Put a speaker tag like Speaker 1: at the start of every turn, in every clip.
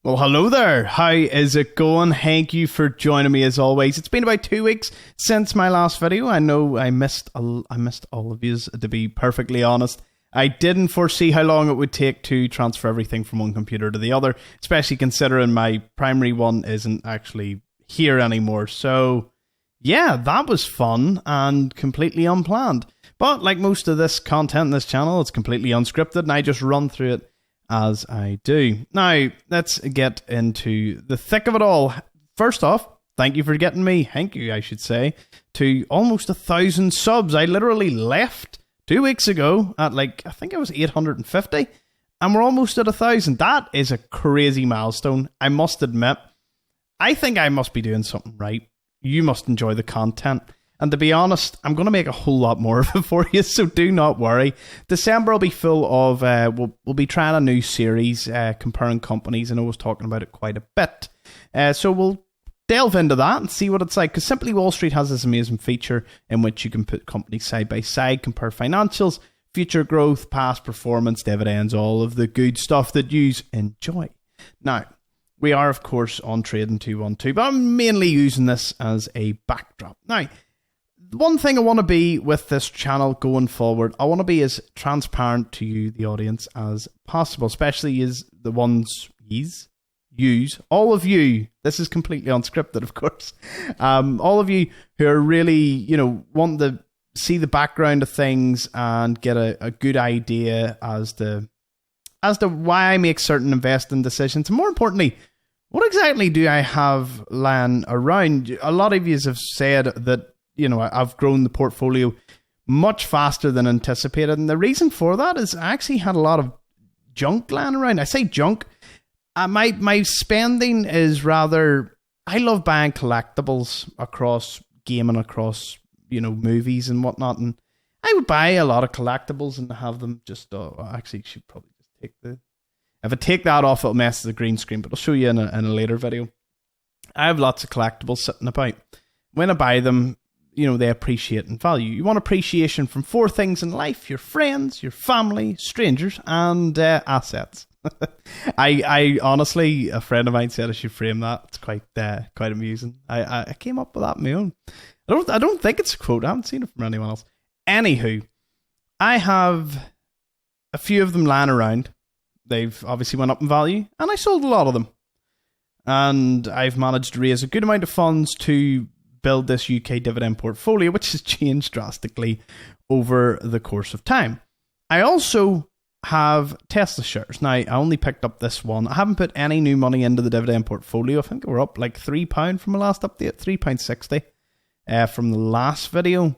Speaker 1: Well, hello there. How is it going? Thank you for joining me as always. It's been about 2 weeks since my last video. I know I missed all of you, to be perfectly honest. I didn't foresee how long it would take to transfer everything from one computer to the other, especially considering my primary one isn't actually here anymore. So, yeah, that was fun and completely unplanned. But like most of this content in this channel, it's completely unscripted and I just run through it as I do. Now, let's get into the thick of it all. First off, thank you, I should say, to almost 1,000 subs. I literally left 2 weeks ago at I think it was 850, and we're almost at 1,000. That is a crazy milestone, I must admit. I think I must be doing something right. You must enjoy the content. And to be honest, I'm going to make a whole lot more of it for you, so do not worry. December will be full of, we'll be trying a new series, comparing companies, and I was talking about it quite a bit. So we'll delve into that and see what it's like, because Simply Wall Street has this amazing feature in which you can put companies side by side, compare financials, future growth, past performance, dividends, all of the good stuff that you enjoy. Now, we are, of course, on Trading 212, but I'm mainly using this as a backdrop. Now, one thing I want to be with this channel going forward, I want to be as transparent to you, the audience, as possible, especially as the ones use all of you. This is completely unscripted, of course. All of you who are really, want to see the background of things and get a good idea as to why I make certain investing decisions, and more importantly, what exactly do I have lying around? A lot of you have said that I've grown the portfolio much faster than anticipated. And the reason for that is I actually had a lot of junk lying around. I say junk. My spending is rather, I love buying collectibles across gaming, across, movies and whatnot. And I would buy a lot of collectibles and have them just, actually should probably just if I take that off, it'll mess the green screen, but I'll show you in a later video. I have lots of collectibles sitting about. When I buy them, they appreciate in value. You want appreciation from 4 things in life: your friends, your family, strangers, and assets. I honestly, a friend of mine said I should frame that. It's quite amusing. I came up with that on my own. I don't think it's a quote. I haven't seen it from anyone else. Anywho, I have a few of them lying around. They've obviously went up in value, and I sold a lot of them. And I've managed to raise a good amount of funds to build this UK dividend portfolio, which has changed drastically over the course of time. I also have Tesla shares. Now, I only picked up this one. I haven't put any new money into the dividend portfolio. I think we're up like £3 from the last update, £3.60 from the last video.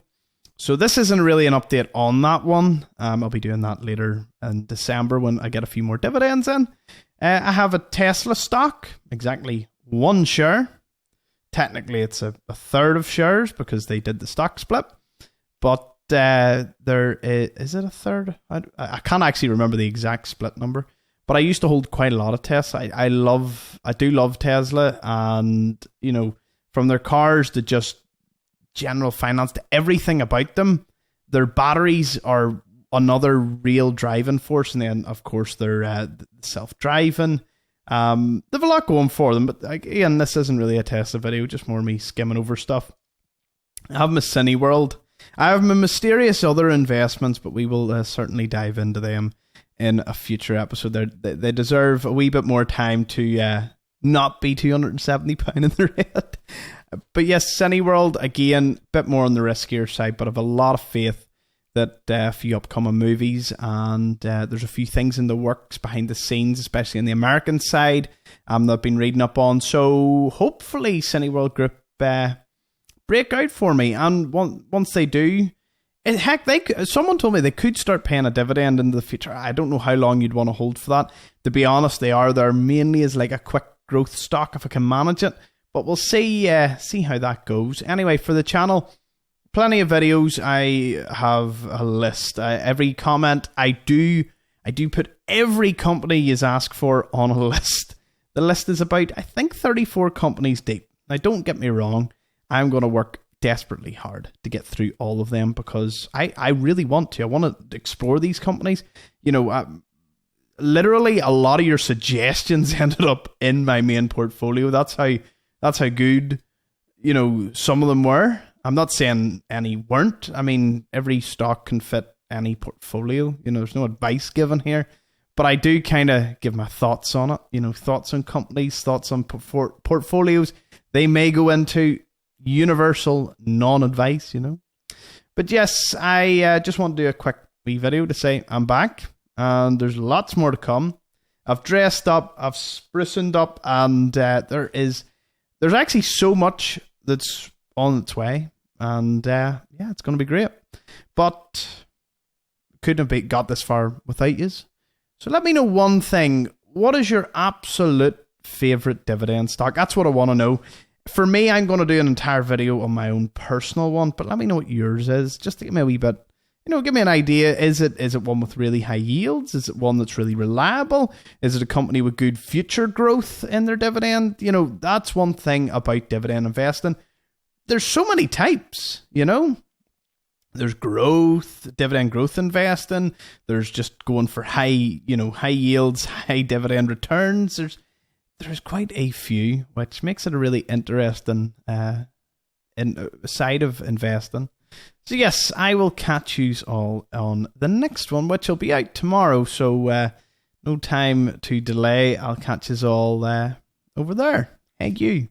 Speaker 1: So this isn't really an update on that one. I'll be doing that later in December when I get a few more dividends in. I have a Tesla stock, exactly 1 share. Technically, it's a third of shares because they did the stock split. But there is it a third? I can't actually remember the exact split number. But I used to hold quite a lot of Tesla. I do love Tesla, and from their cars to just general finance to everything about them. Their batteries are another real driving force, and then of course they're self-driving. They have a lot going for them, but again, this isn't really a Tesla video, just more me skimming over stuff. I have my Cineworld. I have my mysterious other investments, but we will certainly dive into them in a future episode. They deserve a wee bit more time to not be £270 in their head. But yes, Cineworld, again, a bit more on the riskier side, but I have a lot of faith that a few upcoming movies, and there's a few things in the works behind the scenes, especially on the American side, that I've been reading up on. So hopefully Cineworld Group break out for me, and once they do, heck, someone told me they could start paying a dividend into the future. I don't know how long you'd want to hold for that. To be honest, they are there mainly as like a quick growth stock if I can manage it, but we'll see how that goes. Anyway, for the channel, plenty of videos. I have a list. Every comment I do put every company you ask for on a list. The list is about, I think, 34 companies deep. Now, don't get me wrong. I'm going to work desperately hard to get through all of them because I really want to. I want to explore these companies. literally a lot of your suggestions ended up in my main portfolio. That's how good, some of them were. I'm not saying any weren't. I mean, every stock can fit any portfolio. There's no advice given here. But I do kind of give my thoughts on it. Thoughts on companies, thoughts on portfolios. They may go into universal non-advice, But yes, I just want to do a quick wee video to say I'm back. And there's lots more to come. I've dressed up, I've sprucened up, and there's actually so much that's on its way. And it's going to be great. But couldn't have got this far without yous. So let me know one thing. What is your absolute favourite dividend stock? That's what I want to know. For me, I'm going to do an entire video on my own personal one, but let me know what yours is, just to give me a wee bit, give me an idea. Is it one with really high yields? Is it one that's really reliable? Is it a company with good future growth in their dividend? That's one thing about dividend investing. There's so many types, There's growth, dividend growth investing. There's just going for high yields, high dividend returns. There's quite a few, which makes it a really interesting side of investing. So yes, I will catch you all on the next one, which will be out tomorrow. So no time to delay. I'll catch you all over there. Thank you.